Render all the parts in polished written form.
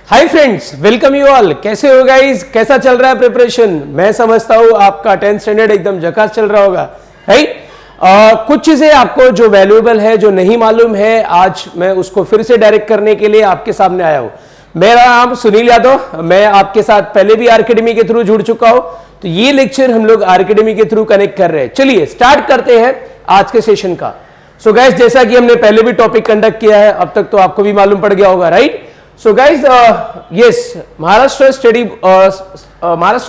Hi friends, welcome you all. कैसे हो guys? कैसा चल रहा है प्रिपरेशन? मैं समझता हूँ आपका 10th स्टैंडर्ड एकदम झकास चल रहा होगा, राइट? कुछ चीजें आपको जो वैल्यूएबल है, जो नहीं मालूम है, आज मैं उसको फिर से डायरेक्ट करने के लिए आपके सामने आया हूँ। मेरा नाम सुनील यादव, मैं आपके साथ पहले भी आरकेडमी के थ्रू जुड़ चुका हूं, तो ये लेक्चर हम लोग आरकेडमी के थ्रू कनेक्ट कर रहे हैं। चलिए स्टार्ट करते हैं आज के सेशन का। सो गाइस, जैसा कि हमने पहले भी टॉपिक कंडक्ट किया है, अब तक तो आपको भी मालूम पड़ गया होगा, right? So guys, yes, Maharashtra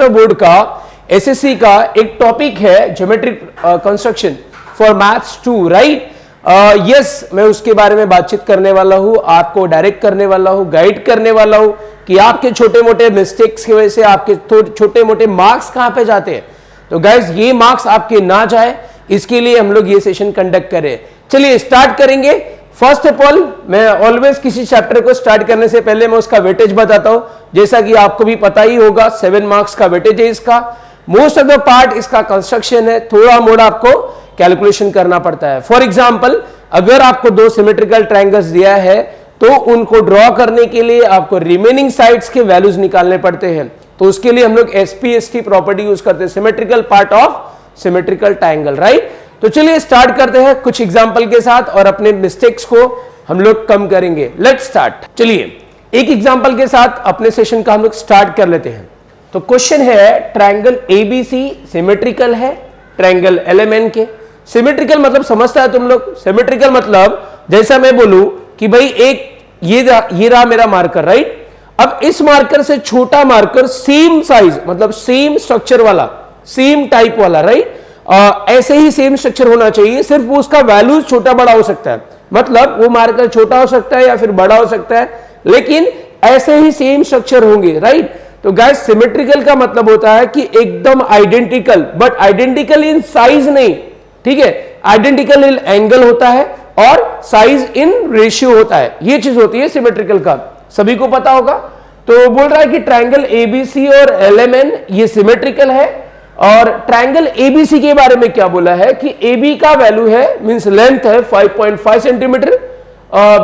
board का एसएससी का एक टॉपिक है geometric construction for maths 2, right? Yes, मैं उसके बारे में बातचीत करने वाला हूं, आपको डायरेक्ट करने वाला हूं, गाइड करने वाला हूं कि आपके छोटे मोटे मिस्टेक्स की वजह से आपके छोटे मोटे मार्क्स कहां पे जाते हैं। तो गाइस, ये मार्क्स आपके ना जाए, इसके लिए हम लोग ये सेशन कंडक्ट करें। चलिए स्टार्ट करेंगे। फर्स्ट ऑफ ऑल, मैं ऑलवेज किसी चैप्टर को स्टार्ट करने से पहले मैं उसका वेटेज बताता हूं। जैसा कि आपको भी पता ही होगा, 7 मार्क्स का वेटेज है इसका। मोस्ट ऑफ द पार्ट इसका कंस्ट्रक्शन है, थोड़ा मोड़ा आपको कैलकुलेशन करना पड़ता है। फॉर एग्जाम्पल, अगर आपको 2 सिमेट्रिकल ट्रायंगल्स दिया है तो उनको ड्रॉ करने के लिए आपको रिमेनिंग साइड्स के वैल्यूज निकालने पड़ते हैं। तो उसके लिए हम लोग एसपीएसटी प्रॉपर्टी यूज करते हैं, symmetrical part of symmetrical triangle, right? तो चलिए स्टार्ट करते हैं कुछ एग्जांपल के साथ और अपने मिस्टेक्स को हम लोग कम करेंगे। Let's start. चलिए एक एग्जांपल के साथ अपने सेशन का हम लोग स्टार्ट कर लेते हैं। तो क्वेश्चन है, ट्रायंगल एबीसी सिमेट्रिकल है ट्रायंगल एलएमएन के। सिमेट्रिकल मतलब समझता है तुम लोग? सिमेट्रिकल मतलब जैसा मैं बोलूं कि भाई एक ये रहा मेरा मार्कर, राइट? अब इस मार्कर से छोटा मार्कर सेम साइज मतलब सेम स्ट्रक्चर वाला, सेम टाइप वाला, राइट? ऐसे ही सेम स्ट्रक्चर होना चाहिए, सिर्फ उसका वैल्यू छोटा बड़ा हो सकता है। मतलब वो मार्कर छोटा हो सकता है या फिर बड़ा हो सकता है, लेकिन ऐसे ही सेम स्ट्रक्चर होंगे, राइट? तो गाइस, सिमेट्रिकल का मतलब होता है कि एकदम identical, but identical in size नहीं, ठीक है? आइडेंटिकल इन एंगल होता है और साइज इन रेशियो होता है। ये चीज होती है सिमेट्रिकल का, सभी को पता होगा। तो बोल रहा है कि ट्रायंगल एबीसी और एलएमएन ये सिमेट्रिकल है। और ट्रायंगल एबीसी के बारे में क्या बोला है कि AB का वैल्यू है, मींस लेंथ है 5.5 सेंटीमीटर,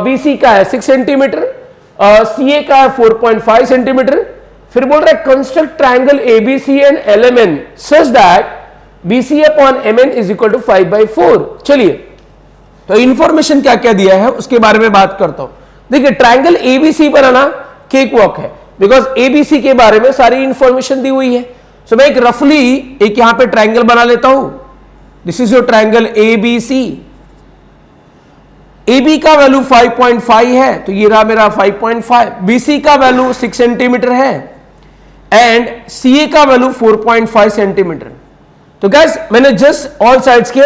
BC का है 6 सेंटीमीटर, CA का है 4.5 सेंटीमीटर। फिर बोल रहा है construct triangle ABC and LMN such that BC upon MN is equal to 5/4। चलिए, तो इंफॉर्मेशन क्या क्या दिया है उसके बारे में बात करता हूं। देखिए, ट्रायंगल एबीसी पर आना केक वॉक है, बिकॉज एबीसी के बारे में सारी इंफॉर्मेशन दी हुई है। सो मैं एक रफली एक यहां पे ट्रायंगल बना लेता हूं। This is your triangle ABC. AB का वैल्यू 5.5 है, तो ये रहा मेरा 5.5। BC का वैल्यू 6 सेंटीमीटर है एंड CA का वैल्यू 4.5 सेंटीमीटर। तो गाइस, मैंने जस्ट ऑल साइड्स के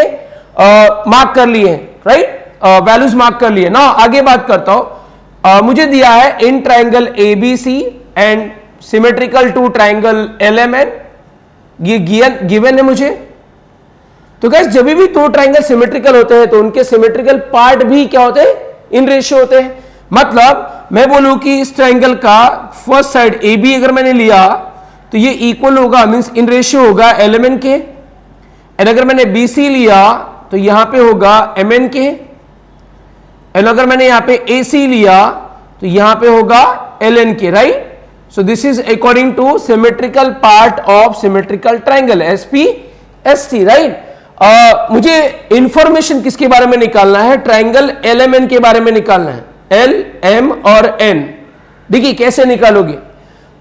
मार्क कर लिए हैं, राइट? वैल्यूज मार्क कर लिए ना। आगे बात करता हूं। मुझे दिया है in triangle ABC and symmetrical to triangle LMN, ये गिवन है मुझे। तो गाइस, जब भी 2 ट्रायंगल सिमेट्रिकल होते हैं तो उनके सिमेट्रिकल पार्ट भी क्या होते हैं? इन रेशियो होते हैं। मतलब मैं बोलूं कि इस ट्रायंगल का फर्स्ट साइड AB अगर मैंने लिया तो ये इक्वल होगा, मींस इन रेशियो होगा एलएमएन के। एंड अगर मैंने BC लिया तो यहां पे होगा MN के। एंड अगर मैंने यहां पे AC लिया तो यहां पे होगा LN के, right? So this is according to symmetrical part of symmetrical triangle SPST, right? मुझे इंफॉर्मेशन किसके बारे में निकालना है? ट्रायंगल LMN के बारे में निकालना है। L, M और N। देखिए कैसे निकालोगे।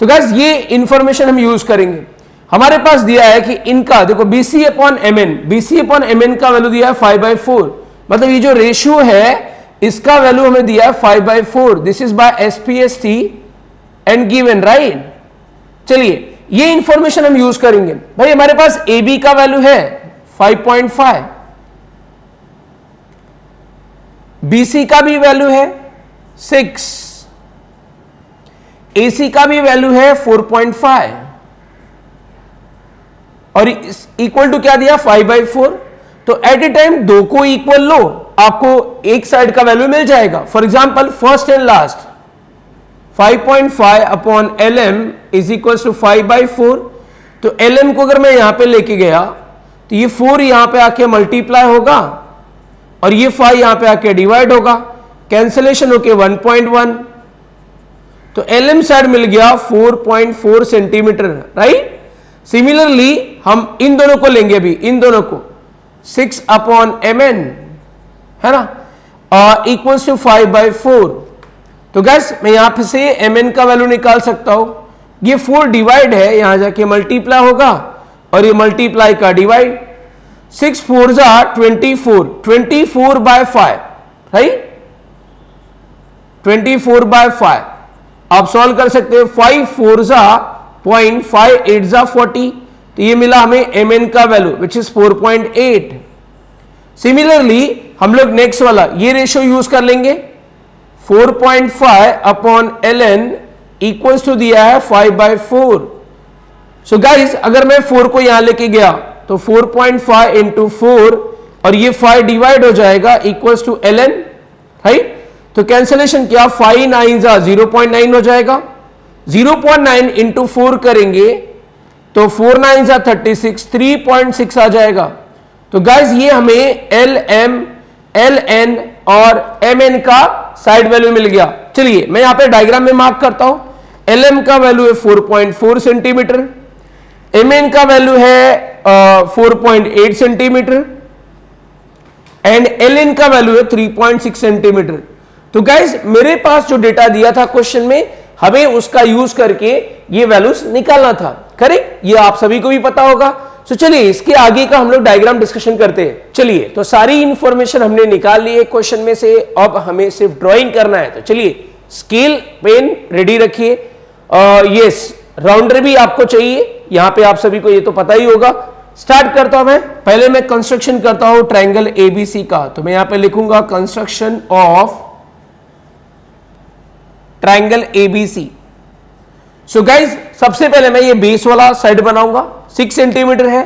तो गाइस, ये इंफॉर्मेशन हम यूज करेंगे। हमारे पास दिया है कि इनका देखो BC upon MN, BC upon MN का वैल्यू दिया है 5/4। मतलब ये जो रेशियो है इसका वैल्यू हमें दिया है 5/4। This is by SPST and given, right? चलिए, ये इंफॉर्मेशन हम यूज करेंगे। भाई, हमारे पास AB का वैल्यू है 5.5, BC का भी वैल्यू है 6, AC का भी वैल्यू है 4.5 और इक्वल टू क्या दिया? 5/4। तो एट ए टाइम 2 को इक्वल लो, आपको एक साइड का वैल्यू मिल जाएगा। For example, first and last 5.5 upon LM is equal to 5/4। तो LM को अगर मैं यहां पे लेके गया तो ये 4 यहां पे आके मल्टीप्लाई होगा और ये 5 यहां पे आके डिवाइड होगा, कैंसिलेशन होके 1.1। तो LM साइड मिल गया 4.4 सेंटीमीटर, राइट। सिमिलरली हम इन दोनों को लेंगे, अभी इन दोनों को 6/Mn है ना, इक्वल्स टू 5/4। तो गैस मैं यहां पे से Mn का वैल्यू निकाल सकता हूं। ये 4 डिवाइड है, यहां जाके मल्टीप्लाई होगा और ये मल्टीप्लाई का डिवाइड, 6 4 जा 24, 24/5, राइट, 24/5। आप सॉल्व कर सकते हो, 5 4 जा 0.5, 8 जा 40, तो ये मिला हमें Mn का वैल्यू विच इज 4.8। सिमिलरली हम लोग नेक्स्ट वाला ये रेशियो यूज कर लेंगे, 4.5/ln इक्वल्स टू दिया है 5/4। सो गाइस अगर मैं 4 को यहां लेके गया तो 4.5 इंटू 4 और ये 5 डिवाइड हो जाएगा इक्वल्स टू ln, राइट। तो कैंसिलेशन किया, 5 9 जा 0.9 हो जाएगा, 0.9 इंटू 4 करेंगे तो 4 9 जा 36, 3.6 आ जाएगा। तो गाइस ये हमें LM, LN और MN का साइड वैल्यू मिल गया। चलिए मैं यहां पे डायग्राम में मार्क करता हूं। LM का वैल्यू है 4.4 सेंटीमीटर, MN का वैल्यू है 4.8 सेंटीमीटर एंड LN का वैल्यू है 3.6 सेंटीमीटर। तो गाइस मेरे पास जो डेटा दिया था क्वेश्चन में, हमें उसका यूज करके ये वैल्यूज निकालना था, करेक्ट। ये आप सभी को भी पता होगा। तो चलिए इसके आगे का हम लोग डायग्राम डिस्कशन करते हैं। चलिए तो सारी इंफॉर्मेशन हमने निकाल ली है क्वेश्चन में से, अब हमें सिर्फ ड्राइंग करना है। तो चलिए स्केल पेन रेडी रखिए। यस, राउंडर भी आपको चाहिए, यहां पे आप सभी को ये तो पता ही होगा। स्टार्ट करता हूं मैं, पहले मैं कंस्ट्रक्शन करता हूं ट्रायंगल ABC का। तो मैं यहां पे लिखूंगा construction of triangle ABC। So guys सबसे पहले मैं ये बेस वाला साइड बनाऊंगा, 6 सेंटीमीटर है,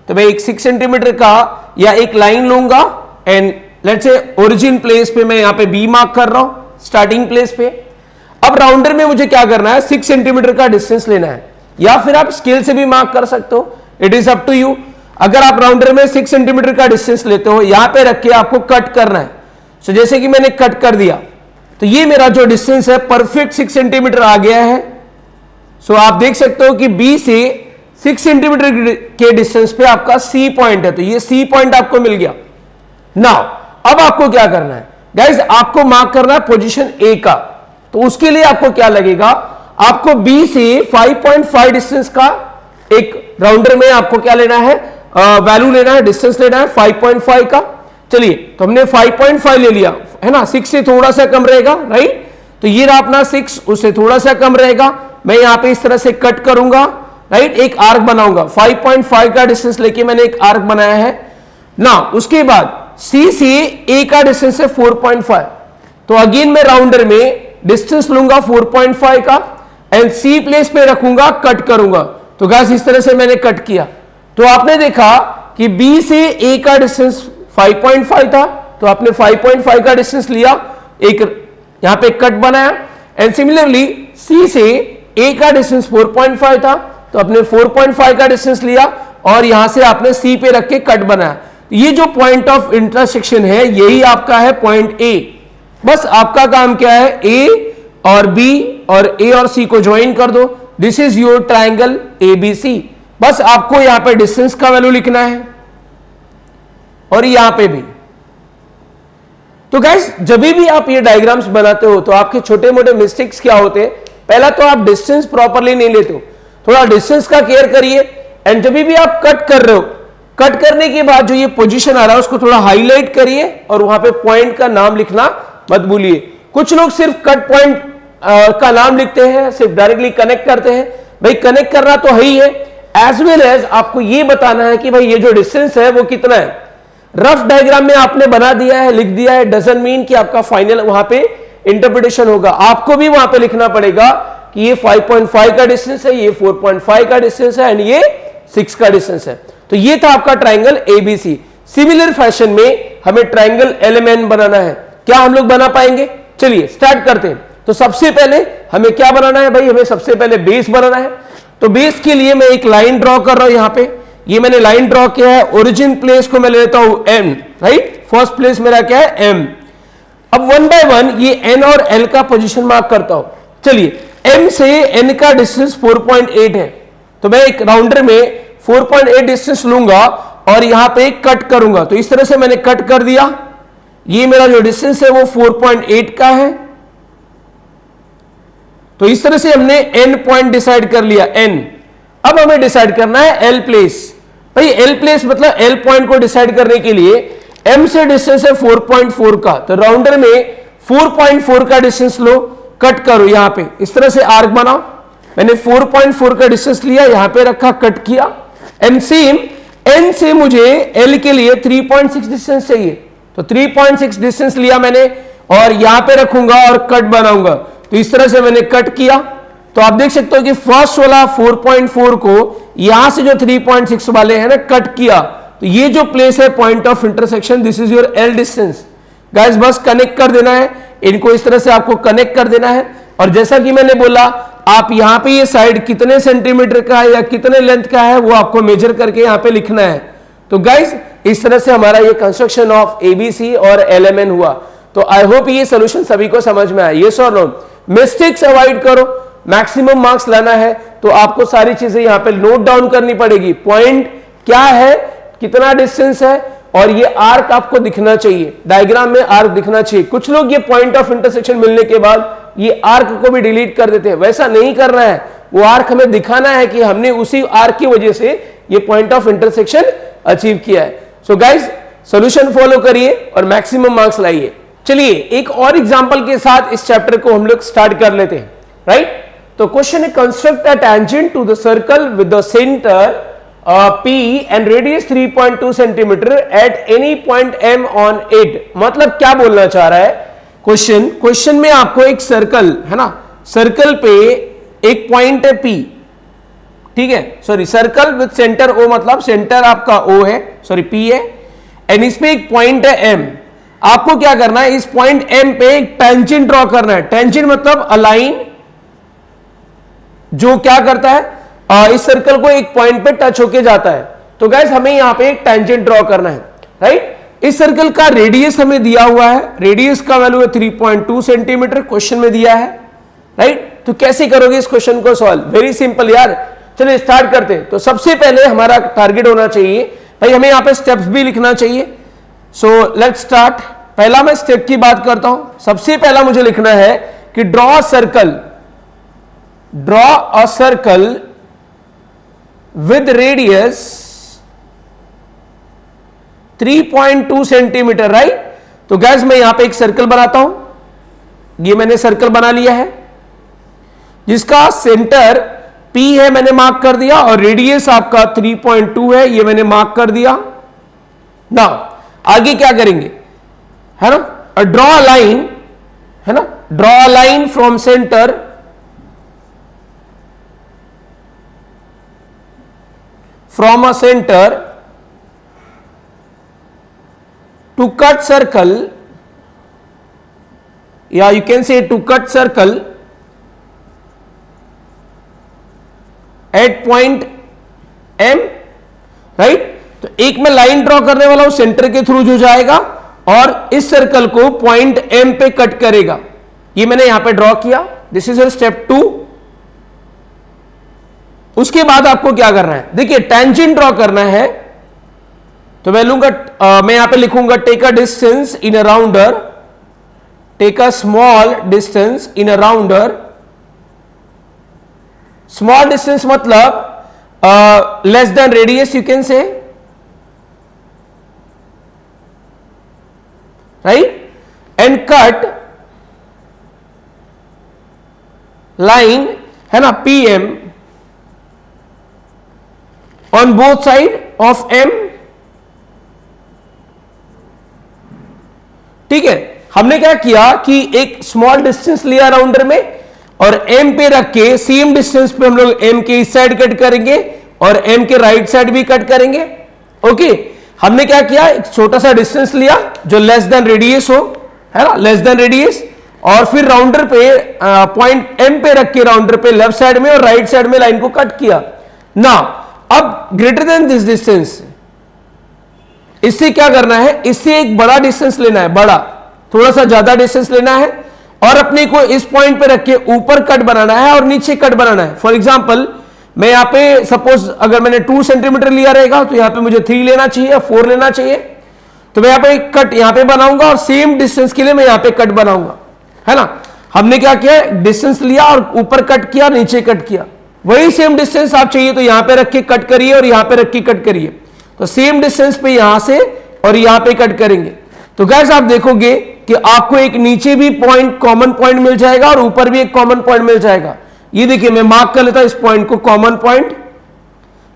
तो मैं एक 6 सेंटीमीटर का या एक लाइन लूंगा and let's say origin place पे मैं यहां पे B मार्क कर रहा हूं, स्टार्टिंग प्लेस पे। अब राउंडर में मुझे क्या करना है, 6 सेंटीमीटर का डिस्टेंस लेना है, या फिर आप स्केल से भी मार्क कर सकते हो, it is up to you. अगर आप राउंडर में 6 सेंटीमीटर का डिस्टेंस लेते हो, यहां पे रख के आपको कट करना है। सो जैसे कि मैंने कट कर दिया, तो ये मेरा जो डिस्टेंस है परफेक्ट 6 सेंटीमीटर आ गया है। सो आप देख सकते हो कि B से 6 सेंटीमीटर के डिस्टेंस पे आपका C पॉइंट है, तो ये C पॉइंट आपको मिल गया। नाउ अब आपको क्या करना है गाइज, आपको मार्क करना है पोजीशन A का। तो उसके लिए आपको क्या लगेगा, आपको B से 5.5 डिस्टेंस का एक राउंडर में आपको क्या लेना है, वैल्यू लेना है, डिस्टेंस लेना है 5.5 का। चलिए तो हमने 5.5 ले लिया है ना, 6 से थोड़ा सा कम रहेगा, राइट। तो ये रहा अपना 6, उससे थोड़ा सा कम रहेगा। मैं यहां पे इस तरह से कट करूंगा, राइट, एक आर्क बनाऊंगा। 5.5 का डिस्टेंस लेके मैंने एक आर्क बनाया है ना। उसके बाद C से A का डिस्टेंस है 4.5, तो अगेन मैं राउंडर में डिस्टेंस लूंगा 4.5 का एंड C प्लेस पे रखूंगा, कट करूंगा। तो गाइस इस तरह से मैंने कट किया, तो आपने देखा कि B से A का डिस्टेंस 5.5 था, तो आपने 5.5 का डिस्टेंस लिया, एक यहां पे कट बनाया एंड सिमिलरली C से A का डिस्टेंस 4.5 था, तो आपने 4.5 का डिस्टेंस लिया और यहां से आपने C पे रख के कट बनाया। ये जो पॉइंट ऑफ इंटरसेक्शन है यही आपका है पॉइंट A। बस आपका काम क्या है, A और B और A और C को ज्वाइन कर दो, this is your triangle ABC। बस आपको यहां पे डिस्टेंस का वैल्यू लिखना है और यहां पे भी। तो गाइस जब भी आप ये डायग्राम्स बनाते हो तो आपके छोटे मोटे मिस्टेक्स क्या होते हैं, पहला तो आप डिस्टेंस प्रॉपरली नहीं लेते हो, थोड़ा डिस्टेंस का केयर करिए। एंड जब भी आप कट कर रहे हो, कट करने के बाद जो ये पोजीशन आ रहा है उसको थोड़ा हाईलाइट करिए और वहां पे पॉइंट का नाम लिखना मत भूलिए। कुछ लोग सिर्फ कट पॉइंट का नाम लिखते हैं, सिर्फ डायरेक्टली कनेक्ट करते हैं। भाई कनेक्ट करना तो है ही है, एज वेल एज आपको ये बताना है कि भाई ये जो डिस्टेंस है वो कितना है। रफ डायग्राम में आपने बना दिया है, लिख दिया है, डजंट मीन कि आपका फाइनल वहां पे इंटरप्रिटेशन होगा। आपको भी वहां पे लिखना पड़ेगा कि ये 5.5 का डिस्टेंस है, ये 4.5 का डिस्टेंस है एंड ये 6 का डिस्टेंस है। तो ये था आपका ट्रायंगल ABC। सिमिलर फैशन में हमें ट्रायंगल LMN बनाना है। क्या हम लोग बना पाएंगे, चलिए स्टार्ट करते हैं। तो सबसे पहले हमें क्या बनाना है भाई, हमें सबसे पहले बेस बनाना है। तो बेस के लिए मैं एक लाइन ड्रॉ कर रहा हूं, यहां पे ये मैंने लाइन ड्रॉ किया है। ओरिजिन प्लेस को मैं ले लेता हूं M, राइट, फर्स्ट प्लेस मेरा क्या है M। अब 1 बाय 1 ये N और L का पोजीशन मार्क करता हूं। चलिए m से n का डिस्टेंस 4.8 है, तो मैं एक राउंडर में 4.8 डिस्टेंस लूंगा और यहां पे कट करूंगा। तो इस तरह से मैंने कट कर दिया, ये मेरा जो डिस्टेंस है वो 4.8 का है। तो इस तरह से हमने n पॉइंट डिसाइड कर लिया, n। अब हमें डिसाइड करना है l प्लेस। भाई l प्लेस मतलब l पॉइंट को डिसाइड करने के लिए m से डिस्टेंस है 4.4 का, तो राउंडर में 4.4 का डिस्टेंस लो, कट करो यहां पे इस तरह से आर्क बनाओ। मैंने 4.4 का डिस्टेंस लिया, यहां पे रखा, कट किया। एंड सेम n से मुझे l के लिए 3.6 डिस्टेंस चाहिए, तो 3.6 डिस्टेंस लिया मैंने और यहां पे रखूंगा और कट बनाऊंगा। तो इस तरह से मैंने कट किया। तो आप देख सकते हो कि फर्स्ट वाला 4.4 को यहां से जो 3.6 वाले हैं ना कट किया, तो ये जो प्लेस है point of intersection, this is your l distance. Guys बस कनेक्ट कर देना है, इनको इस तरह से आपको कनेक्ट कर देना है। और जैसा कि मैंने बोला, आप यहां पे ये साइड कितने सेंटीमीटर का है या कितने लेंथ का है वो आपको मेजर करके यहां पे लिखना है। तो गाइस इस तरह से हमारा ये कंस्ट्रक्शन ऑफ एबीसी और LMN हुआ। तो आई होप ये सोल्यूशन सभी को समझ में आया, यस और नो। मिस्टेक्स अवॉइड करो, मैक्सिमम मार्क्स लाना है तो आपको सारी चीजें यहां पे नोट डाउन करनी पड़ेगी। पॉइंट क्या है, कितना डिस्टेंस है, और ये आर्क आपको दिखना चाहिए, डायग्राम में आर्क दिखना चाहिए। कुछ लोग ये पॉइंट ऑफ इंटरसेक्शन मिलने के बाद ये आर्क को भी डिलीट कर देते हैं, वैसा नहीं करना है। वो आर्क हमें दिखाना है कि हमने उसी आर्क की वजह से ये पॉइंट ऑफ इंटरसेक्शन अचीव किया है। सो गाइस सॉल्यूशन फॉलो करिए और मैक्सिमम मार्क्स लाइए। चलिए एक और एग्जांपल के साथ इस चैप्टर को हम लोग स्टार्ट कर लेते हैं, राइट। तो क्वेश्चन है, construct a tangent to the circle with the center P and radius 3.2 centimetre at any point M on it। मतलब क्या बोलना चाह रहा है क्वेश्चन में, आपको एक सर्कल है ना, सर्कल पे एक पॉइंट है P, ठीक है, sorry circle with centre O, मतलब सेंटर आपका O है, सॉरी P है, एंड इसमें एक पॉइंट है M। आपको क्या करना है, इस पॉइंट M पे एक टेंजेंट ड्रॉ करना है। टेंजेंट मतलब अ लाइन जो क्या करता है, इस सर्कल को एक पॉइंट पे टच होके जाता है। तो गाइस हमें यहां पे एक टेंजेंट ड्रॉ करना है, राइट। इस सर्कल का रेडियस हमें दिया हुआ है, रेडियस का वैल्यू है 3.2 सेंटीमीटर, क्वेश्चन में दिया है, राइट। तो कैसे करोगे इस क्वेश्चन को सॉल्व, वेरी सिंपल यार। चलिए स्टार्ट करते हैं। तो सबसे पहले हमारा टारगेट होना चाहिए, भाई हमें यहां पे स्टेप्स भी लिखना चाहिए। So let's start. पहला मैं स्टेप की बात करता हूं। सबसे पहला मुझे लिखना है कि draw a circle with radius 3.2 centimetre, right. तो गैस मैं यहां पे एक सर्कल बनाता हूं, ये मैंने सर्कल बना लिया है जिसका सेंटर P है, मैंने मार्क कर दिया, और रेडियस आपका 3.2 है, ये मैंने मार्क कर दिया। ना आगे क्या करेंगे, है ना, ड्रॉ अ लाइन, है ना, draw a line from centre from a center to cut circle, yeah you can say to cut circle at point M, right। तो एक मैं लाइन ड्रॉ करने वाला हूं सेंटर के थ्रू जो जाएगा और इस सर्कल को पॉइंट M पे कट करेगा। ये मैंने यहां पे ड्रॉ किया, दिस इज योर स्टेप 2। उसके बाद आपको क्या करना है, देखिए टेंजेंट ड्रॉ करना है। तो मैं लूंगा, मैं यहां पे लिखूंगा take a distance in a rounder, take a small distance in a rounder. Small distance मतलब less than radius you can say, right, and cut line, है ना, PM on both side of M। ठीक है, हमने क्या किया कि एक स्मॉल डिस्टेंस लिया राउंडर में और M पे रख के सेम डिस्टेंस पे हम लोग M के इस साइड कट करेंगे और M के राइट साइड भी कट करेंगे। ओके, हमने क्या किया, एक छोटा सा डिस्टेंस लिया जो लेस देन रेडियस हो, है ना, लेस देन रेडियस, और फिर राउंडर पे पॉइंट M पे रख के राउंडर पे लेफ्ट साइड में और राइट साइड में लाइन को कट किया ना। अब ग्रेटर देन दिस डिस्टेंस, इससे क्या करना है, इससे एक बड़ा डिस्टेंस लेना है, बड़ा थोड़ा सा ज्यादा डिस्टेंस लेना है और अपने को इस पॉइंट पे रख के ऊपर कट बनाना है और नीचे कट बनाना है। फॉर एग्जाम्पल मैं यहां पे सपोज अगर मैंने 2 सेंटीमीटर लिया रहेगा तो यहां पे मुझे 3 लेना चाहिए, 4 लेना चाहिए, तो मैं यहां पे एक कट यहां पे बनाऊंगा और सेम डिस्टेंस के लिए मैं यहां पे कट बनाऊंगा, है ना। हमने क्या किया, डिस्टेंस लिया और ऊपर कट किया, नीचे कट किया। वही सेम डिस्टेंस आप चाहिए तो यहां पे रख के कट करिए और यहां पे रख के कट करिए, तो सेम डिस्टेंस पे यहां से और यहां पे कट करेंगे। तो गाइस आप देखोगे कि आपको एक नीचे भी पॉइंट, कॉमन पॉइंट मिल जाएगा और ऊपर भी एक कॉमन पॉइंट मिल जाएगा। ये देखिए मैं मार्क कर लेता हूं इस पॉइंट को, कॉमन पॉइंट।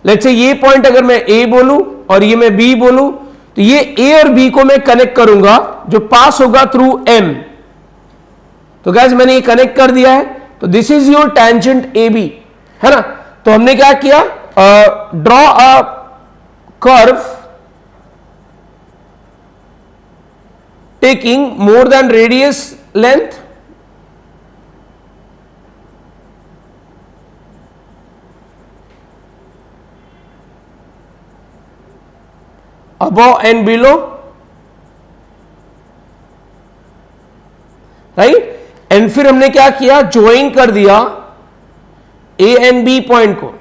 लेट्स से ये पॉइंट अगर मैं ए बोलूं और ये मैं बी बोलूं, तो ये ए और बी को मैं कनेक्ट करूंगा जो पास होगा थ्रू एम। तो गाइस मैंने ये कनेक्ट कर दिया है, तो this is your tangent A B, है ना। तो हमने क्या किया, draw a curve taking more than radius length above and below, right. And फिर हमने क्या किया, ज्वाइन कर दिया ए एंड बी पॉइंट को।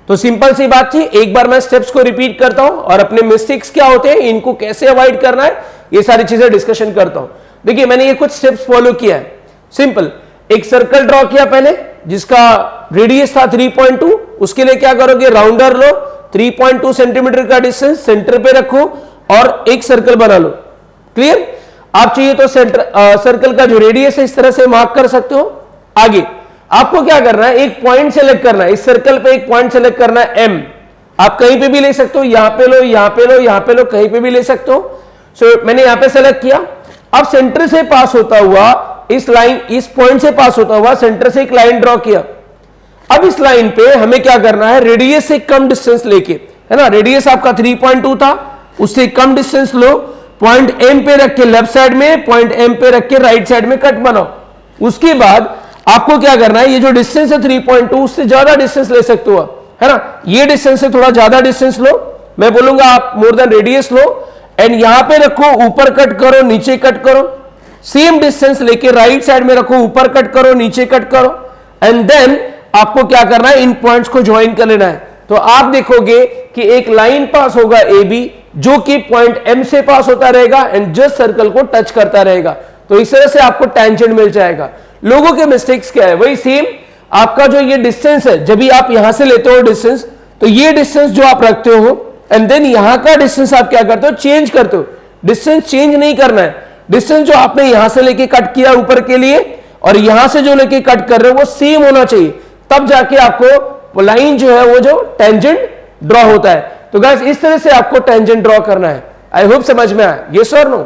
तो सिंपल सी बात थी, एक बार मैं स्टेप्स को रिपीट करता हूं और अपने मिस्टेक्स क्या होते हैं, इनको कैसे अवॉइड करना है, ये सारी चीजें डिस्कशन करता हूं। देखिए मैंने ये कुछ स्टेप्स फॉलो किया है। सिंपल, एक सर्कल ड्रॉ किया पहले जिसका रेडियस था 3.2, उसके लिए क्या करोगे, राउंडर लो, 3.2 सेंटीमीटर का डिस्टेंस सेंटर पे रखो और एक सर्कल बना लो। क्लियर। आप चाहिए तो सर्कल का जो रेडियस है इस तरह से मार्क कर सकते हो। आगे आपको क्या करना है, एक पॉइंट सेलेक्ट करना है, इस सर्कल पे एक पॉइंट सेलेक्ट करना है एम। आप कहीं पे भी ले सकते हो, यहां पे लो, यहां पे लो, यहां पे लो, कहीं पे भी ले सकते हो। सो मैंने यहां पे सेलेक्ट किया। अब सेंटर से पास होता हुआ इस लाइन, इस पॉइंट से पास होता हुआ सेंटर से एक लाइन ड्रॉ किया। अब इस लाइन पे हमें क्या करना है, रेडियस से कम डिस्टेंस लेके, है ना, रेडियस आपका 3.2 था, उससे कम डिस्टेंस लो, पॉइंट एम पे रख के लेफ्ट साइड में, पॉइंट एम पे रख के राइट साइड में कट बनाओ। उसके बाद आपको क्या करना है, ये जो डिस्टेंस है 3.2, उससे ज्यादा डिस्टेंस ले सकते हो आप, है ना। ये डिस्टेंस से थोड़ा ज्यादा डिस्टेंस लो, मैं बोलूंगा आप मोर देन रेडियस लो, एंड यहां पे रखो, ऊपर कट करो, नीचे कट करो, सेम डिस्टेंस लेके राइट साइड में रखो, ऊपर कट करो, नीचे कट करो, एंड देन आपको क्या करना है, इन पॉइंट्स को ज्वाइन कर लेना है। तो आप देखोगे कि एक लाइन पास होगा ए बी जो कि पॉइंट एम से पास होता रहेगा एंड जस्ट सर्कल को टच करता रहेगा। तो इस तरह से आपको टेंजेंट मिल जाएगा। लोगों के मिस्टेक्स क्या है, वही सेम, आपका जो ये डिस्टेंस है, जब भी आप यहां से लेते हो डिस्टेंस, तो ये डिस्टेंस जो आप रखते हो एंड देन यहां का डिस्टेंस आप क्या करते हो, चेंज करते हो। डिस्टेंस चेंज नहीं करना है, डिस्टेंस जो आपने यहां से लेके कट किया ऊपर के लिए और यहां से जो लेके कट कर रहे हो वो सेम होना चाहिए, तब जाके आपको लाइन जो है वो जो टेंजेंट ड्रॉ होता है। तो गाइस इस तरह से आपको टेंजेंट ड्रॉ करना है। आई होप समझ में आया, यस और नो।